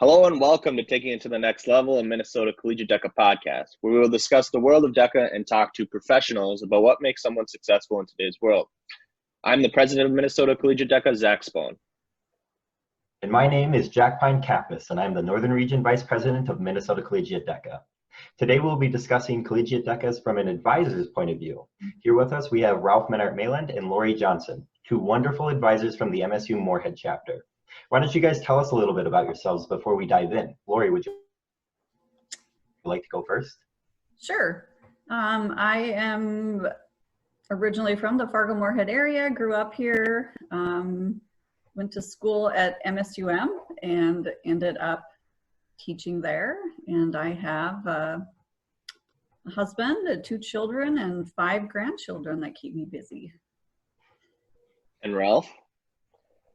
Hello and welcome to Taking It to the Next Level, a Minnesota Collegiate DECA podcast, where we will discuss the world of DECA and talk to professionals about what makes someone successful in today's world. I'm the president of Minnesota Collegiate DECA, Zach Spohn. And my name is Jack Pine Kappas, and I'm the Northern Region Vice President of Minnesota Collegiate DECA. Today we'll be discussing Collegiate DECAs from an advisor's point of view. Here with us we have Ralf Mehnert-Meland and Lori Johnson, two wonderful advisors from the MSU Moorhead chapter. Why don't you guys tell us a little bit about yourselves before we dive in? Lori, would you like to go first? Sure. I am originally from the Fargo-Moorhead area, grew up here, went to school at MSUM and ended up teaching there. And I have a husband, 2 children, and 5 grandchildren that keep me busy. And Ralf?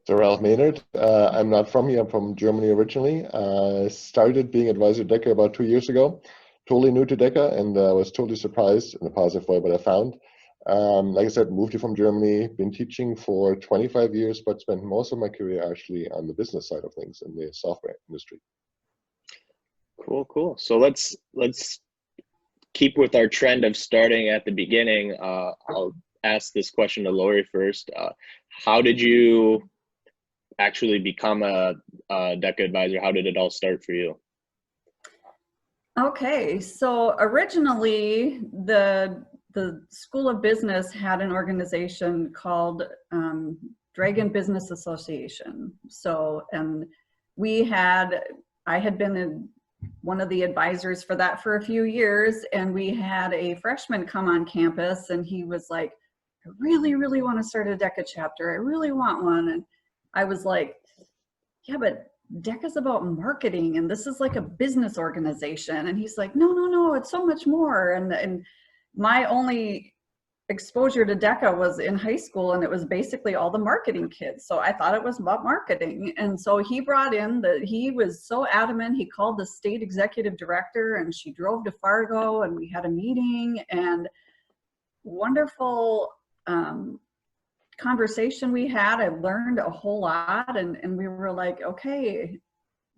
So Ralf Mehnert, I'm not from here, I'm from Germany originally. Started being advisor at DECA about 2 years ago. Totally new to DECA and was totally surprised in a positive way what I found. Like I said, moved here from Germany, been teaching for 25 years, but spent most of my career actually on the business side of things in the software industry. Cool. So let's keep with our trend of starting at the beginning. I'll ask this question to Lori first. How did you actually become a DECA advisor? How did it all start for you? Okay, so originally the School of Business had an organization called Dragon Business Association. So, and I had been one of the advisors for that for a few years, and we had a freshman come on campus and he was like, I really want to start a DECA chapter. I really want one. And I was like, yeah, but DECA's about marketing and this is like a business organization. And he's like, no, it's so much more. And my only exposure to DECA was in high school, and it was basically all the marketing kids. So I thought it was about marketing. And so he brought in he was so adamant, he called the state executive director and she drove to Fargo and we had a meeting and wonderful conversation we had. I learned a whole lot and we were like, okay,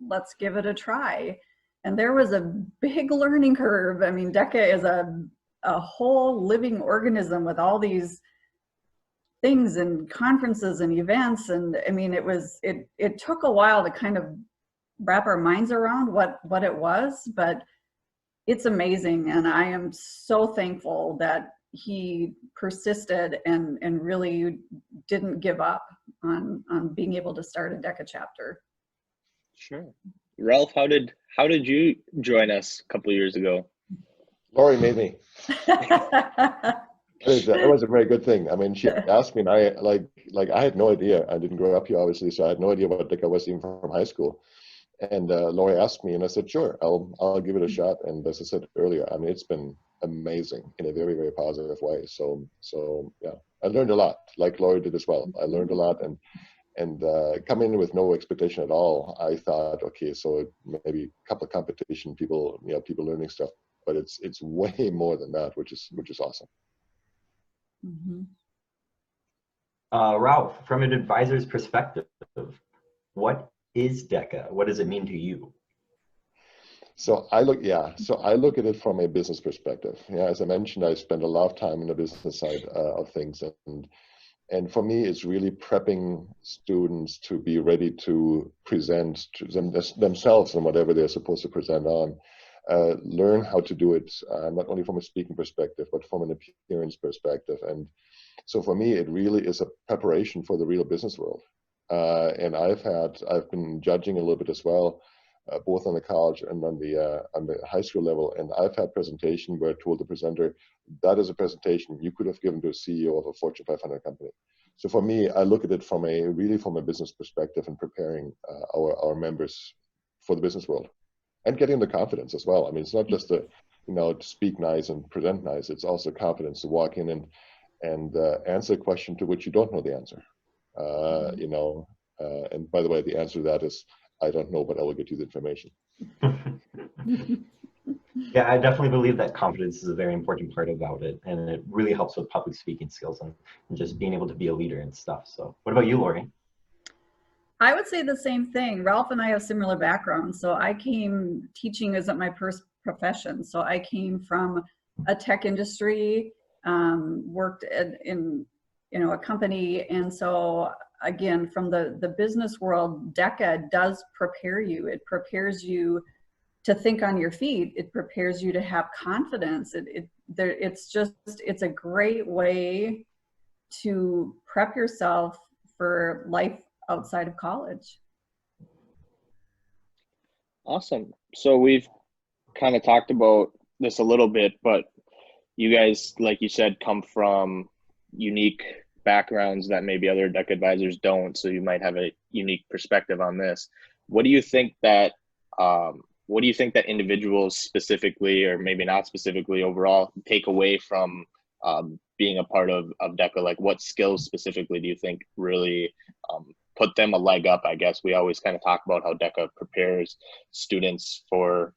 let's give it a try. And there was a big learning curve. I mean, DECA is a whole living organism with all these things and conferences and events. And I mean, it took a while to kind of wrap our minds around what it was, but it's amazing. And I am so thankful that he persisted and really didn't give up on being able to start a DECA chapter. Sure. Ralf, how did you join us a couple of years ago? Lori made me. It was a very good thing. I mean, she asked me, and I had no idea. I didn't grow up here, obviously, so I had no idea what DECA was even from high school. And Lori asked me, and I said, sure, I'll give it a shot. And as I said earlier, I mean, it's been amazing in a very, very positive way. So yeah, I learned a lot, like Lori did as well. I learned a lot, and coming in with no expectation at all, I thought, okay, so maybe a couple of competition, people learning stuff. But it's way more than that, which is awesome. Mm-hmm. Ralf, from an advisor's perspective, what is DECA? What does it mean to you? So I look at it from a business perspective. Yeah, as I mentioned, I spent a lot of time in the business side of things, and for me, it's really prepping students to be ready to present to themselves on whatever they're supposed to present on. Learn how to do it, not only from a speaking perspective, but from an appearance perspective. And so for me, it really is a preparation for the real business world. And I've been judging a little bit as well, both on the college and on the high school level. And I've had presentation where I told the presenter, that is a presentation you could have given to a CEO of a Fortune 500 company. So for me, I look at it from a business perspective and preparing our members for the business world. And getting the confidence as well. I mean, it's not just to speak nice and present nice. It's also confidence to walk in and answer a question to which you don't know the answer. And by the way, the answer to that is, I don't know, but I will get you the information. Yeah, I definitely believe that confidence is a very important part about it. And it really helps with public speaking skills and just being able to be a leader and stuff. So what about you, Lori? I would say the same thing. Ralph and I have similar backgrounds. So teaching isn't my first profession. So I came from a tech industry, worked in a company. And so again, from the business world, DECA does prepare you. It prepares you to think on your feet. It prepares you to have confidence. It's a great way to prep yourself for life outside of college. Awesome. So we've kind of talked about this a little bit, but you guys, like you said, come from unique backgrounds that maybe other DECA advisors don't. So you might have a unique perspective on this. What do you think that individuals specifically, or maybe not specifically overall, take away from being a part of DECA? Like, what skills specifically do you think really put them a leg up? I guess we always kind of talk about how DECA prepares students for,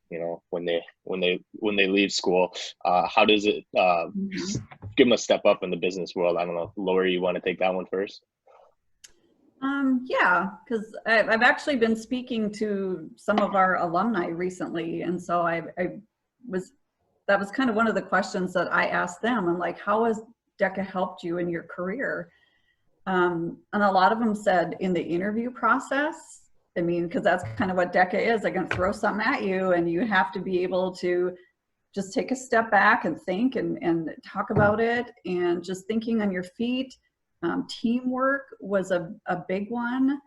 when they leave school. How does it give them a step up in the business world? I don't know, Lori, you want to take that one first? Yeah, because I've actually been speaking to some of our alumni recently, and so that was kind of one of the questions that I asked them. I'm like, how has DECA helped you in your career? And a lot of them said in the interview process. I mean, because that's kind of what DECA is. They're going to throw something at you, and you have to be able to just take a step back and think and talk about it, and just thinking on your feet. Teamwork was a big one.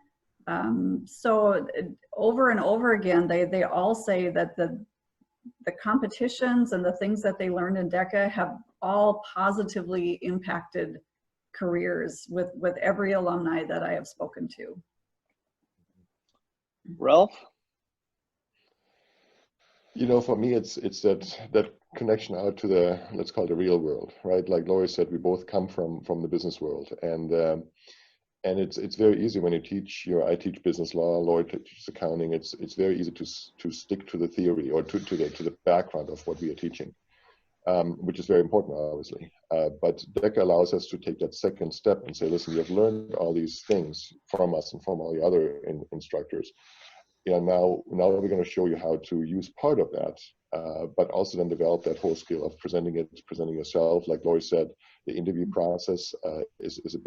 So over and over again, they all say that the competitions and the things that they learned in DECA have all positively impacted careers with every alumni that I have spoken to. Ralph? For me, it's that connection out to the, let's call it the real world, right? Like Lori said, we both come from the business world, and it's very easy when you teach. I teach business law, Lori teaches accounting. It's very easy to stick to the theory or to the background of what we are teaching, which is very important, obviously. But DECA allows us to take that second step and say, listen, you have learned all these things from us and from all the other instructors. Now we're going to show you how to use part of that, but also then develop that whole skill of presenting yourself. Like Lori said, the interview process is a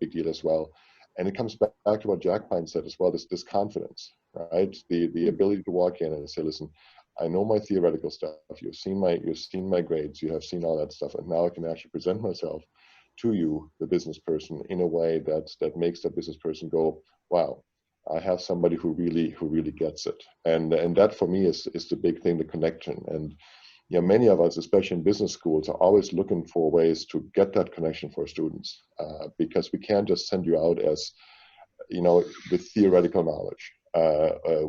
big deal as well. And it comes back to what Jack Pine said as well, this confidence, right? The ability to walk in and say, listen, I know my theoretical stuff. You've seen my grades. You have seen all that stuff. And now I can actually present myself to you, the business person, in a way that makes that business person go, wow, I have somebody who really gets it. And that for me is the big thing, the connection. And many of us, especially in business schools, are always looking for ways to get that connection for students, because we can't just send you out as, with theoretical knowledge,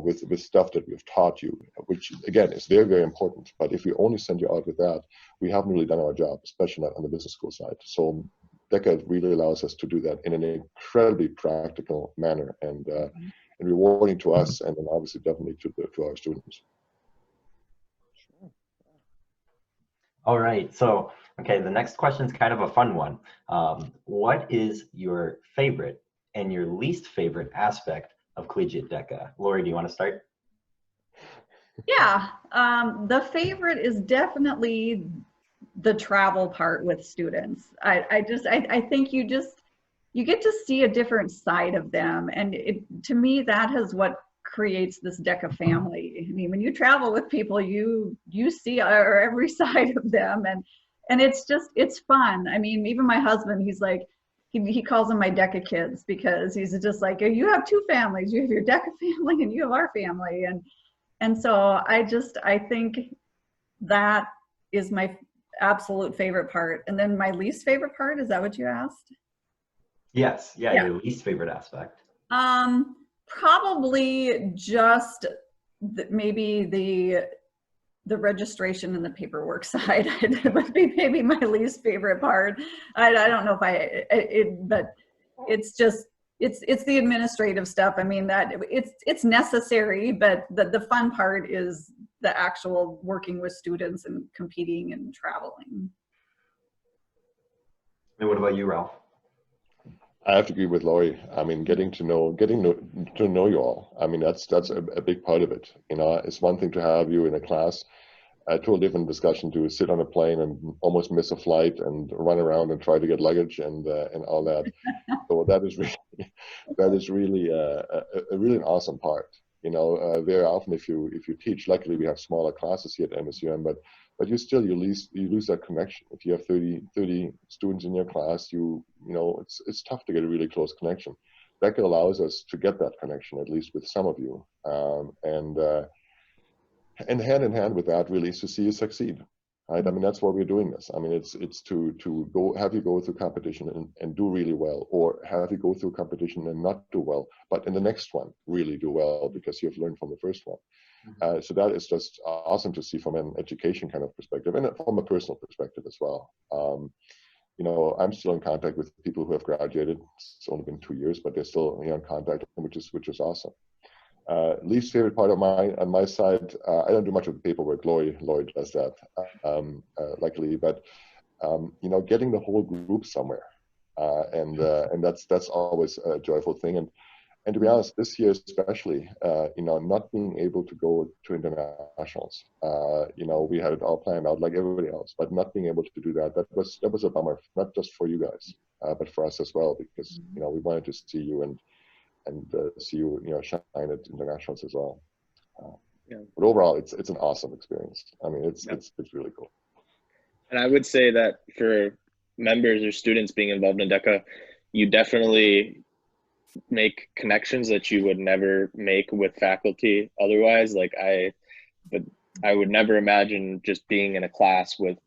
with stuff that we've taught you, which again is very, very important. But if we only send you out with that, we haven't really done our job, especially not on the business school side. So DECA really allows us to do that in an incredibly practical manner, and rewarding to us, and then obviously definitely to our students. All right, so the next question is kind of a fun one. What is your favorite and your least favorite aspect of Collegiate DECA? Lori, do you want to start? Yeah, the favorite is definitely the travel part with students. I think you get to see a different side of them, and to me that is what creates this DECA family. I mean, when you travel with people, you see every side of them, and it's fun. I mean, even my husband, he's like, he calls them my DECA kids, because he's just like, you have two families. You have your DECA family and you have our family, and so I think that is my absolute favorite part. And then my least favorite part, is that what you asked? Yes. Yeah. Your least favorite aspect. Probably just maybe the registration and the paperwork side would be maybe my least favorite part. I don't know if but it's just it's the administrative stuff. I mean, that it's necessary, but the fun part is the actual working with students and competing and traveling. And what about you, Ralph? I have to agree with Lori. I mean, getting to know you all. I mean, that's a big part of it. You know, it's one thing to have you in a class, a totally different discussion to sit on a plane and almost miss a flight and run around and try to get luggage and all that. So that is really a really an awesome part. You know, very often if you teach, luckily we have smaller classes here at MSUM, but you still you lose that connection. If you have 30 students in your class, you know it's tough to get a really close connection. DECA allows us to get that connection, at least with some of you, and hand in hand with that really is to see you succeed. Right? I mean, that's why we're doing this. I mean, it's to go have you go through competition and do really well, or have you go through competition and not do well, but in the next one really do well because you've learned from the first one. So that is just awesome to see from an education kind of perspective and from a personal perspective as well. You know, I'm still in contact with people who have graduated. It's only been 2 years, but they're still in contact, which is awesome. Least favorite part of on my side, I don't do much of the paperwork. Lori does that, luckily. But you know, getting the whole group somewhere, and that's always a joyful thing. And to be honest, this year especially, you know, not being able to go to internationals, you know, we had it all planned out like everybody else, but not being able to do that was a bummer, not just for you guys, but for us as well, because you know we wanted to see you and see you, you know, shine at internationals as well. Yeah. But overall, it's an awesome experience. I mean, it's really cool. And I would say that for members or students being involved in DECA, you definitely make connections that you would never make with faculty otherwise. Like I would never imagine just being in a class with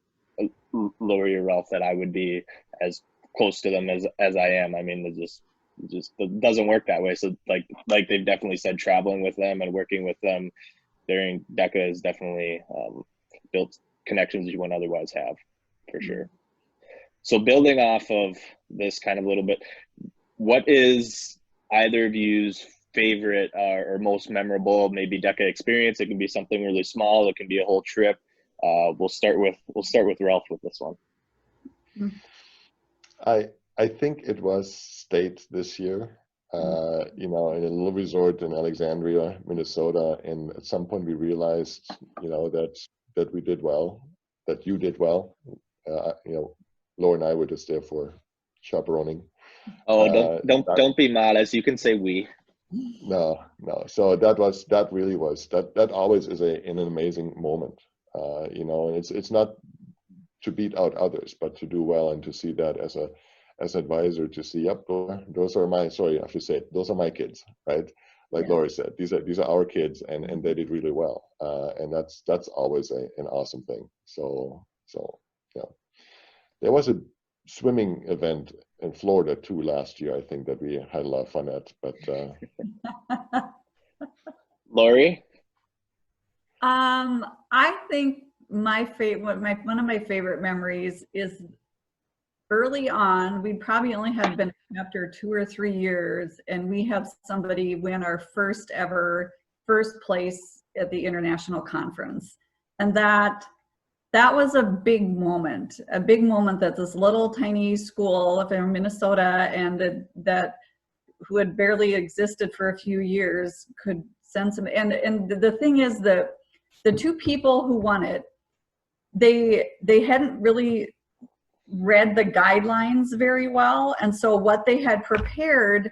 Lori or Ralf that I would be as close to them as I am. I mean, it doesn't work that way. So like they've definitely said, traveling with them and working with them during DECA has definitely built connections you wouldn't otherwise have, for sure. So building off of this kind of a little bit, what is either of you's favorite or most memorable maybe DECA experience? It can be something really small, it can be a whole trip. We'll start with Ralf with this one. I think it was state this year, you know, in a little resort in Alexandria, Minnesota. And at some point we realized, you know, that we did well, that you did well. You know, Laura and I were just there for chaperoning. Oh, don't be modest. You can say we. No. So that really was that always is an amazing moment. You know, and it's not to beat out others, but to do well and to see that as an advisor, to see, yep, those are my, sorry, I should say, those are my kids, right? Like Lori said, these are our kids, and they did really well, and that's always an awesome thing. So yeah, there was a swimming event in Florida too last year, I think, that we had a lot of fun at. But Lori? I think one of my favorite memories is early on. We probably only had been after 2 or 3 years, and we had somebody win our first place at the international conference, and that was a big moment that this little tiny school up in Minnesota and that who had barely existed for a few years could send some. And the thing is that the 2 people who won it, they hadn't really read the guidelines very well, and so what they had prepared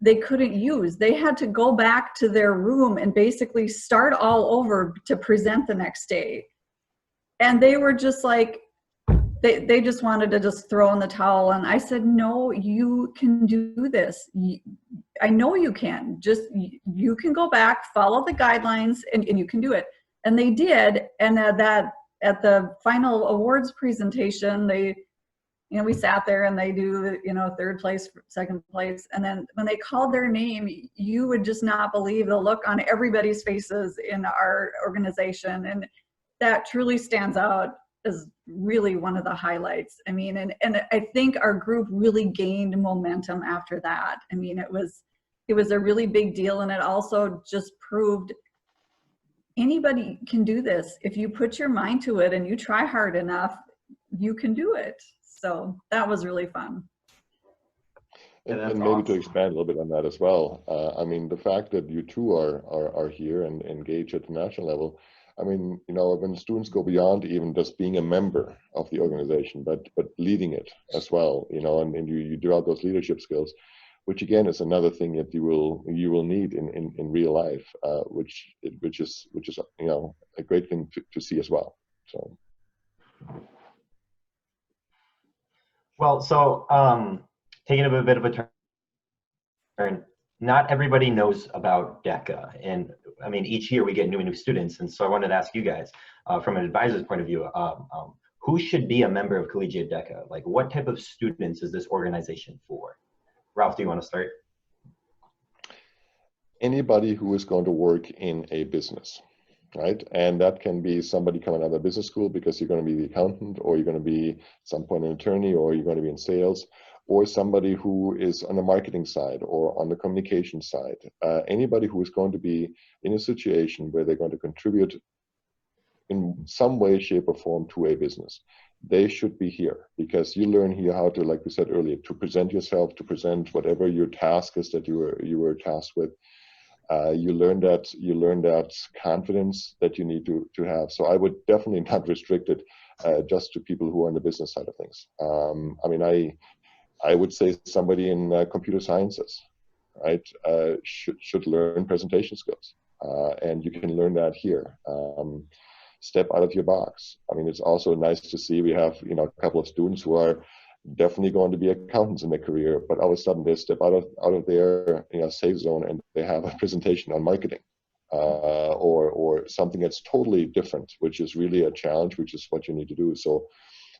they couldn't use. They had to go back to their room and basically start all over to present the next day. And they were just like, they just wanted to just throw in the towel. And I said, no, you can do this. I know you can. Just, you can go back, follow the guidelines, and you can do it. And they did. And that at the final awards presentation, we sat there and they do, 3rd place, 2nd place. And then when they called their name, you would just not believe the look on everybody's faces in our organization. And that truly stands out as really one of the highlights. I mean, and I think our group really gained momentum after that. I mean, it was a really big deal. And it also just proved anybody can do this. If you put your mind to it and you try hard enough, you can do it. So that was really fun. And maybe to expand a little bit on that as well. I mean, the fact that you two are here and engage at the national level. I mean, you know, when students go beyond even just being a member of the organization, but leading it as well, you know, and you develop those leadership skills, which again is another thing that you will need in real life, which is you know, a great thing to see as well. So. Well, so taking a bit of a turn, not everybody knows about DECA, and I mean, each year we get new students, and so I wanted to ask you guys, from an advisor's point of view, who should be a member of Collegiate DECA? Like, what type of students is this organization for? Ralph, do you want to start? Anybody who is going to work in a business, right? And that can be somebody coming out of business school because you're going to be the accountant, or you're going to be at some point an attorney, or you're going to be in sales, or somebody who is on the marketing side or on the communication side. Anybody who is going to be in a situation where they're going to contribute in some way, shape, or form to a business, they should be here, because you learn here how to, like we said earlier, to present yourself, to present whatever your task is that you were tasked with. You learn that confidence that you need to have. So I would definitely not restrict it just to people who are on the business side of things. I mean, I would say somebody in computer sciences, right, should learn presentation skills, and you can learn that here. Step out of your box. I mean, it's also nice to see we have, you know, a couple of students who are definitely going to be accountants in their career, but all of a sudden they step out of their, you know, safe zone, and they have a presentation on marketing, or something that's totally different, which is really a challenge, which is what you need to do. So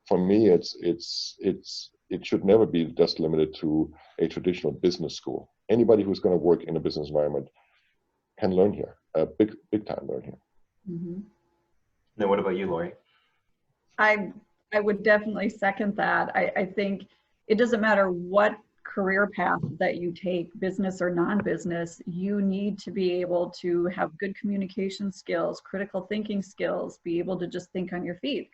for me, it should never be just limited to a traditional business school. Anybody who's going to work in a business environment can learn here, big time learn here. Mm-hmm. Then what about you, Lori? I would definitely second that. I think it doesn't matter what career path that you take, business or non-business, you need to be able to have good communication skills, critical thinking skills, be able to just think on your feet.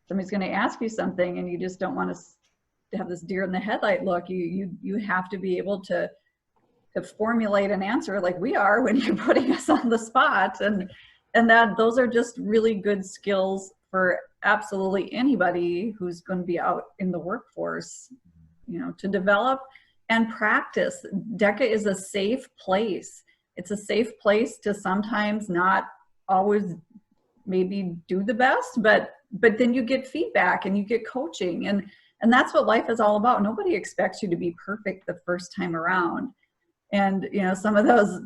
Somebody's going to ask you something and you just don't want to have this deer in the headlight look. You have to be able to formulate an answer like we are when you're putting us on the spot, and that those are just really good skills for absolutely anybody who's going to be out in the workforce, you know, to develop and practice. DECA is a safe place. It's a safe place to sometimes not always maybe do the best, but then you get feedback and you get coaching, and that's what life is all about. Nobody expects you to be perfect the first time around. And, you know, some of those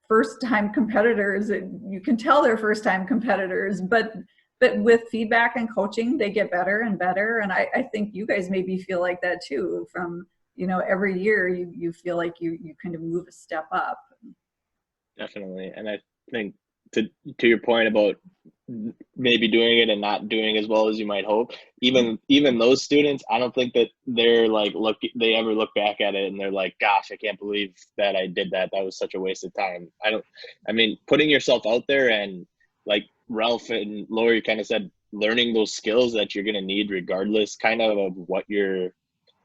first-time competitors, you can tell they're first-time competitors, but with feedback and coaching, they get better and better. And I think you guys maybe feel like that too. From, you know, every year you feel like you kind of move a step up. Definitely. And I think to your point about maybe doing it and not doing as well as you might hope, even those students, I don't think that they're like, they ever look back at it and they're like, gosh, I can't believe that I did that. That was such a waste of time. I mean, putting yourself out there, and like Ralph and Lori kind of said, learning those skills that you're going to need regardless kind of what your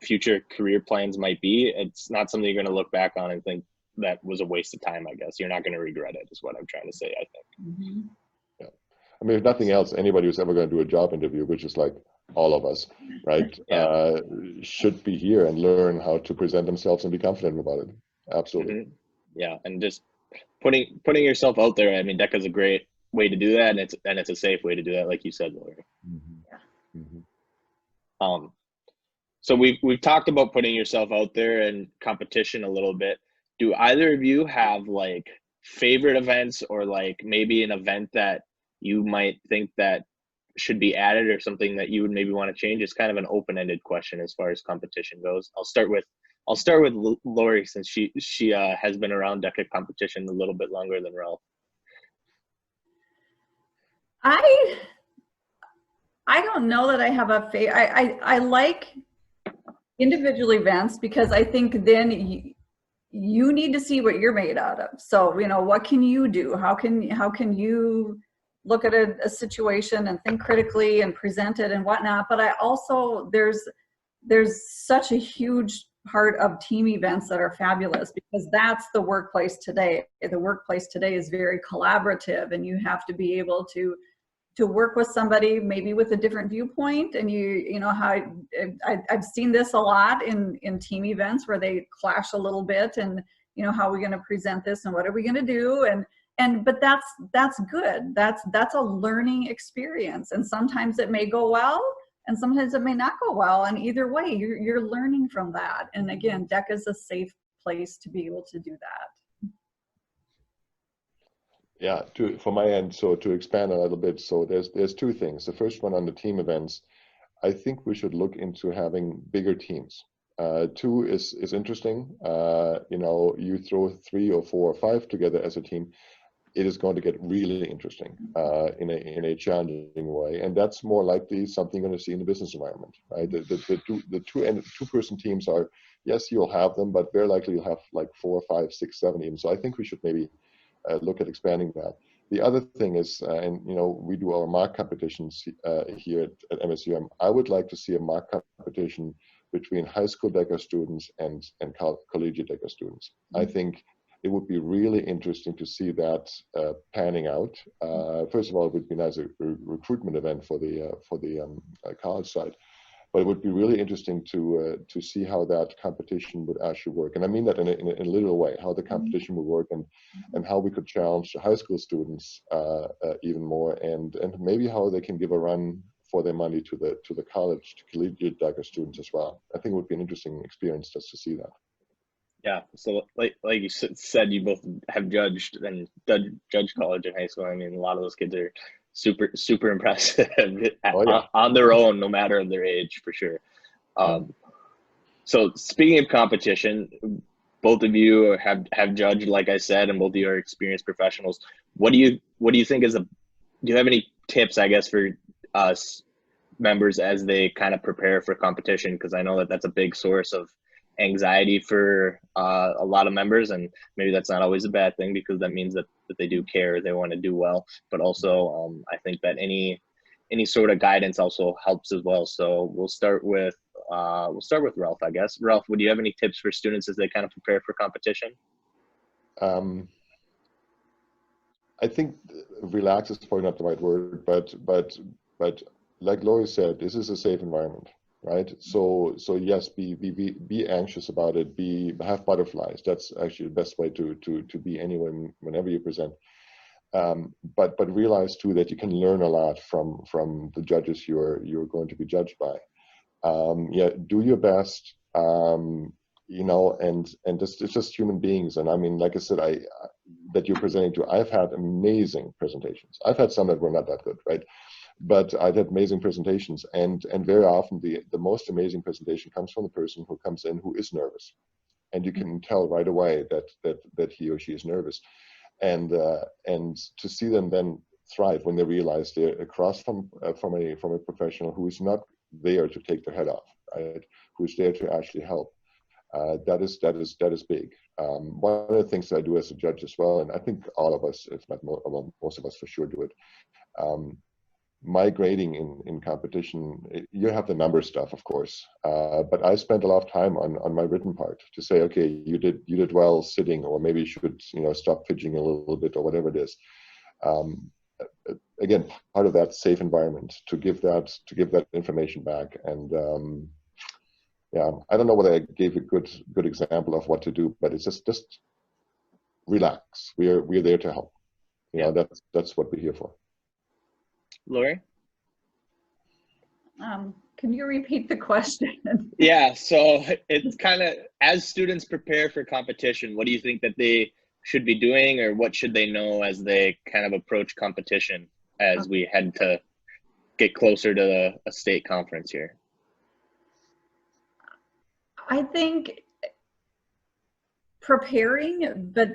future career plans might be. It's not something you're going to look back on and think that was a waste of time. I guess you're not going to regret it, is what I'm trying to say, I think. Mm-hmm. Yeah. I mean, if nothing else, anybody who's ever going to do a job interview, which is like all of us, right, Yeah. should be here and learn how to present themselves and be confident about it. Absolutely. Mm-hmm. Yeah, and just putting yourself out there. I mean, DECA is a great way to do that, and it's a safe way to do that, like you said, Lori. Mm-hmm. Mm-hmm. So we've talked about putting yourself out there and competition a little bit. Do either of you have like favorite events, or like maybe an event that you might think that should be added, or something that you would maybe want to change? It's kind of an open-ended question as far as competition goes. I'll start with Lori, since she has been around DECA competition a little bit longer than Ralph. I don't know that I have a favorite. I like individual events, because I think then you need to see what you're made out of. So, you know, what can you do? How can you look at a situation and think critically and present it and whatnot? But I also, there's such a huge part of team events that are fabulous, because that's the workplace today. The workplace today is very collaborative, and you have to be able to work with somebody maybe with a different viewpoint. And you know how I've seen this a lot in team events where they clash a little bit, and you know, how are we going to present this and what are we going to do? But that's good. That's a learning experience. And sometimes it may go well, and sometimes it may not go well. And either way, you're learning from that. And again, DECA is a safe place to be able to do that. Yeah, from my end, so to expand a little bit, so there's two things. The first one on the team events, I think we should look into having bigger teams. Two is interesting. You know, you throw 3 or 4 or 5 together as a team, it is going to get really interesting in a challenging way, and that's more likely something you're going to see in the business environment, right? The two-person teams are, yes, you'll have them, but very likely you'll have like 4, 5, 6, 7 even. So I think we should maybe look at expanding that. The other thing is, and you know, we do our mark competitions here at MSUM. I would like to see a mark competition between high school DECA students and collegiate DECA students. I think it would be really interesting to see that panning out. First of all, it would be nice a recruitment event for the college side, but it would be really interesting to see how that competition would actually work. And I mean that in a literal way, how the competition would work, and how we could challenge the high school students even more, and maybe how they can give a run for their money to the college, to collegiate DECA students as well. I think it would be an interesting experience just to see that. Yeah, so like you said, you both have judged college and high school. I mean, a lot of those kids are super impressive on their own, no matter their age, for sure. So speaking of competition, both of you have judged, like I said, and both of you are experienced professionals. What do you think do you have any tips, I guess, for us members as they kind of prepare for competition? Because I know that that's a big source of anxiety for a lot of members, and maybe that's not always a bad thing, because that means that they do care, they want to do well. But also I think that any sort of guidance also helps as well. So we'll start with Ralf, I guess. Ralf, would you have any tips for students as they kind of prepare for competition? I think relax is probably not the right word, but like Lori said, this is a safe environment, right? So yes, be anxious about it. Have butterflies. That's actually the best way to be anywhere whenever you present. But realize too that you can learn a lot from the judges you're going to be judged by. Yeah, do your best. You know, and it's just human beings. And I mean, like I said, that you're presenting to, I've had amazing presentations. I've had some that were not that good, right? But I've had amazing presentations, and very often the most amazing presentation comes from the person who comes in who is nervous, and you can tell right away that he or she is nervous, and to see them then thrive when they realize they're across from a professional who is not there to take their head off, right? Who's there to actually help. That is big. One of the things that I do as a judge as well, and I think all of us, if not most of us for sure, do it. My grading in competition, you have the number stuff, of course, but I spent a lot of time on my written part to say, okay, you did well sitting, or maybe you should stop fidgeting a little bit, or whatever it is. Again, part of that safe environment to give that information back. And yeah, I don't know whether I gave a good example of what to do, but it's just relax. We're there to help. That's what we're here for. Lori? Can you repeat the question? Yeah, so it's kind of, as students prepare for competition, what do you think that they should be doing, or what should they know as they kind of approach competition as we head to get closer to a state conference here? I think preparing, but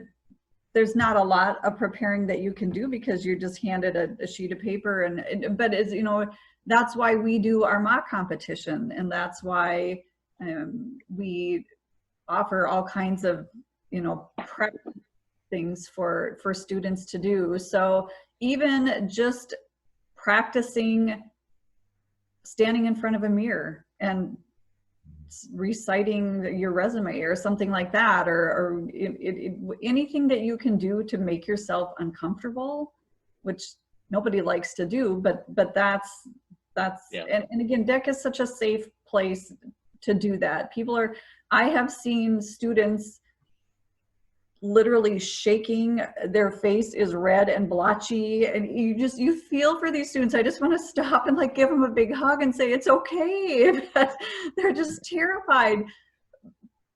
there's not a lot of preparing that you can do, because you're just handed a sheet of paper, but as you know, that's why we do our mock competition, and that's why we offer all kinds of prep things for students to do. So even just practicing standing in front of a mirror and reciting your resume or something like that, or anything that you can do to make yourself uncomfortable, which nobody likes to do, but that's Yeah. and again, DECA is such a safe place to do that. I have seen students literally shaking, their face is red and blotchy, and you feel for these students. I just want to stop and like give them a big hug and say it's okay. They're just terrified.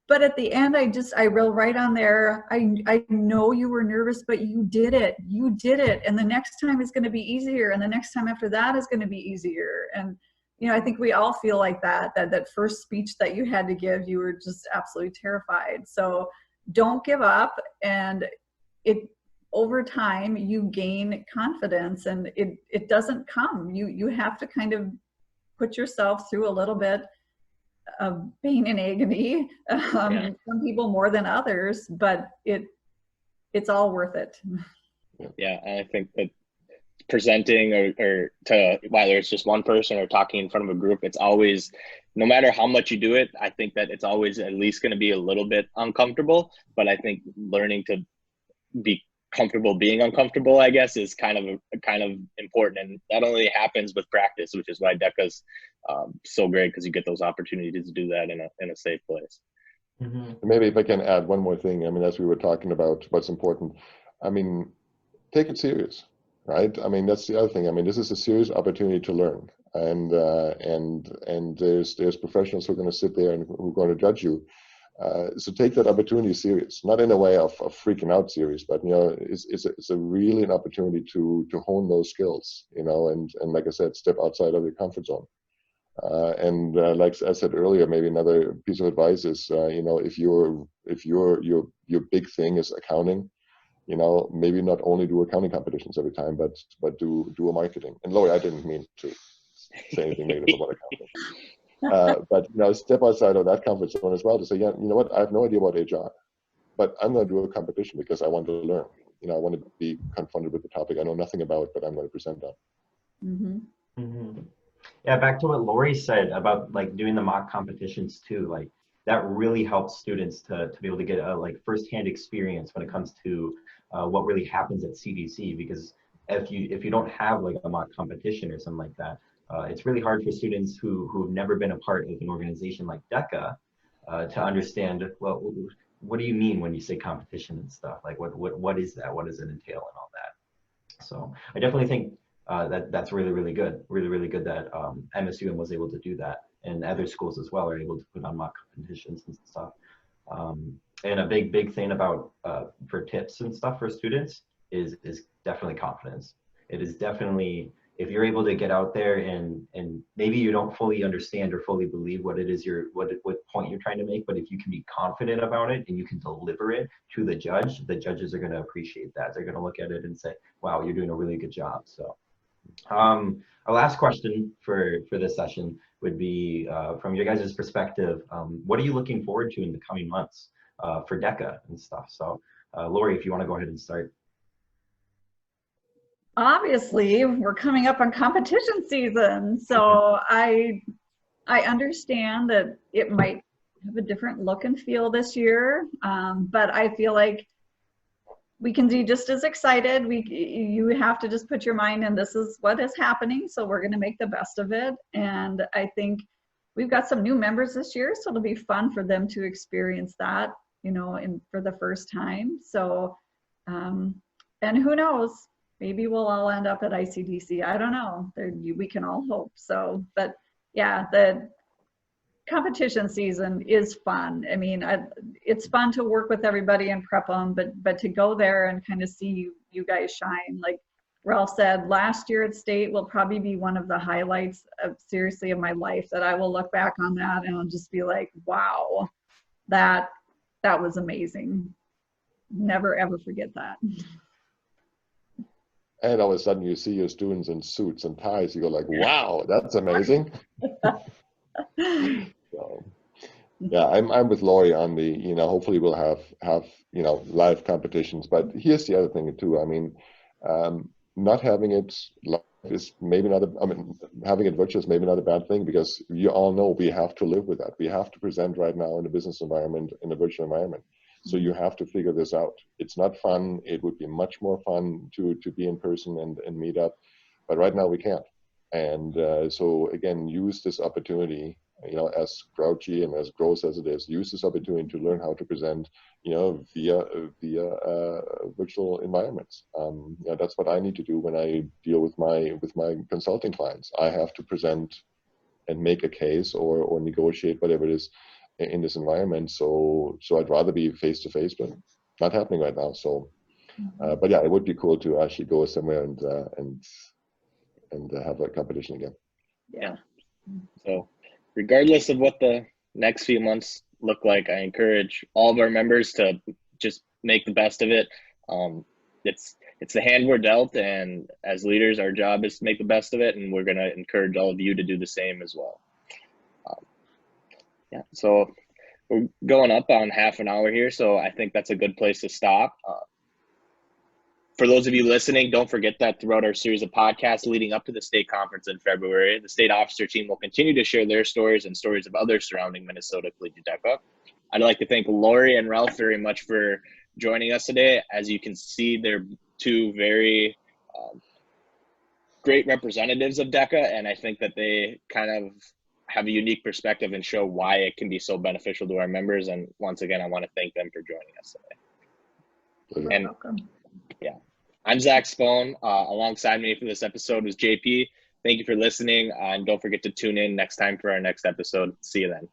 But at the end, I wrote right on there, I know you were nervous, but you did it. You did it. And the next time is going to be easier. And the next time after that is going to be easier. And, you know, I think we all feel like that first speech that you had to give, you were just absolutely terrified. So don't give up. And over time, you gain confidence, and it doesn't come. You have to kind of put yourself through a little bit of pain and agony, some people more than others, but it's all worth it. Yeah, and I think that presenting or to whether it's just one person or talking in front of a group, it's always, no matter how much you do it, I think that it's always at least going to be a little bit uncomfortable. But I think learning to be comfortable being uncomfortable, I guess, is kind of important, and that only happens with practice, which is why DECA's so great, because you get those opportunities to do that in a safe place. Mm-hmm. Maybe if I can add one more thing, I mean, as we were talking about what's important, I mean, take it serious, right? I mean, that's the other thing. I mean, this is a serious opportunity to learn, and there's professionals who are going to sit there and who are going to judge you. So take that opportunity serious, not in a way of freaking out serious, but, you know, it's a really an opportunity to hone those skills, you know, and like I said, step outside of your comfort zone. Like I said earlier, maybe another piece of advice is, you know, if your big thing is accounting, you know, maybe not only do accounting competitions every time, but do a marketing. And Lori, I didn't mean to say anything negative about accounting. But, you know, step outside of that comfort zone as well to say, yeah, you know what, I have no idea about HR, but I'm going to do a competition because I want to learn. You know, I want to be confronted with the topic I know nothing about, but I'm going to present on. Mm-hmm. Mm-hmm. Yeah, back to what Lori said about like doing the mock competitions too. Like that really helps students to be able to get a like firsthand experience when it comes to what really happens at CDC. Because if you don't have like a mock competition or something like that, it's really hard for students who've never been a part of an organization like DECA to understand, well, what do you mean when you say competition and stuff? Like what is that? What does it entail and all that? So I definitely think that's really good. Really good that MSUM was able to do that, and other schools as well are able to put on mock competitions and stuff. And a big thing about for tips and stuff for students is definitely confidence. It is definitely, if you're able to get out there and maybe you don't fully understand or fully believe what it is what point you're trying to make, but if you can be confident about it and you can deliver it to the judges are going to appreciate that. They're going to look at it and say, wow, you're doing a really good job. So our last question for this session would be, from your guys' perspective, what are you looking forward to in the coming months for DECA and stuff? So Lori, if you want to go ahead and start. Obviously, we're coming up on competition season, so I understand that it might have a different look and feel this year, but I feel like we can be just as excited. You have to just put your mind in, this is what is happening, so we're going to make the best of it. And I think we've got some new members this year, so it'll be fun for them to experience that, you know, for the first time. So, and who knows? Maybe we'll all end up at ICDC. I don't know. We can all hope. So, but yeah, the competition season is fun. I mean, it's fun to work with everybody and prep them, but to go there and kind of see you guys shine. Like Ralf said, last year at state will probably be one of the highlights of my life, that I will look back on that and I'll just be like, wow, that was amazing. Never ever forget that. And all of a sudden you see your students in suits and ties, you go like, wow, that's amazing. So, yeah, I'm with Lori on the, you know, hopefully we'll have, you know, live competitions. But here's the other thing too. I mean, not having it is maybe not, having it virtual is maybe not a bad thing, because you all know we have to live with that. We have to present right now in a business environment, in a virtual environment. So you have to figure this out. It's not fun. It would be much more fun to be in person and meet up, but right now we can't. And so again, use this opportunity, as grouchy and as gross as it is, use this opportunity to learn how to present, via virtual environments. That's what I need to do when I deal with my consulting clients. I have to present and make a case or negotiate whatever it is in this environment. So I'd rather be face to face, but not happening right now. So, but yeah, it would be cool to actually go somewhere and have a competition again. Yeah. So regardless of what the next few months look like, I encourage all of our members to just make the best of it. It's the hand we're dealt, and as leaders, our job is to make the best of it, and we're going to encourage all of you to do the same as well. Yeah, so we're going up on half an hour here, so I think that's a good place to stop. For those of you listening, don't forget that throughout our series of podcasts leading up to the state conference in February, the state officer team will continue to share their stories and stories of others surrounding Minnesota Collegiate DECA. I'd like to thank Lori and Ralf very much for joining us today. As you can see, they're two very great representatives of DECA, and I think that they kind of have a unique perspective and show why it can be so beneficial to our members. And once again, I want to thank them for joining us today. You're welcome. Yeah. I'm Zach Spohn. Alongside me for this episode was JP. Thank you for listening, and don't forget to tune in next time for our next episode. See you then.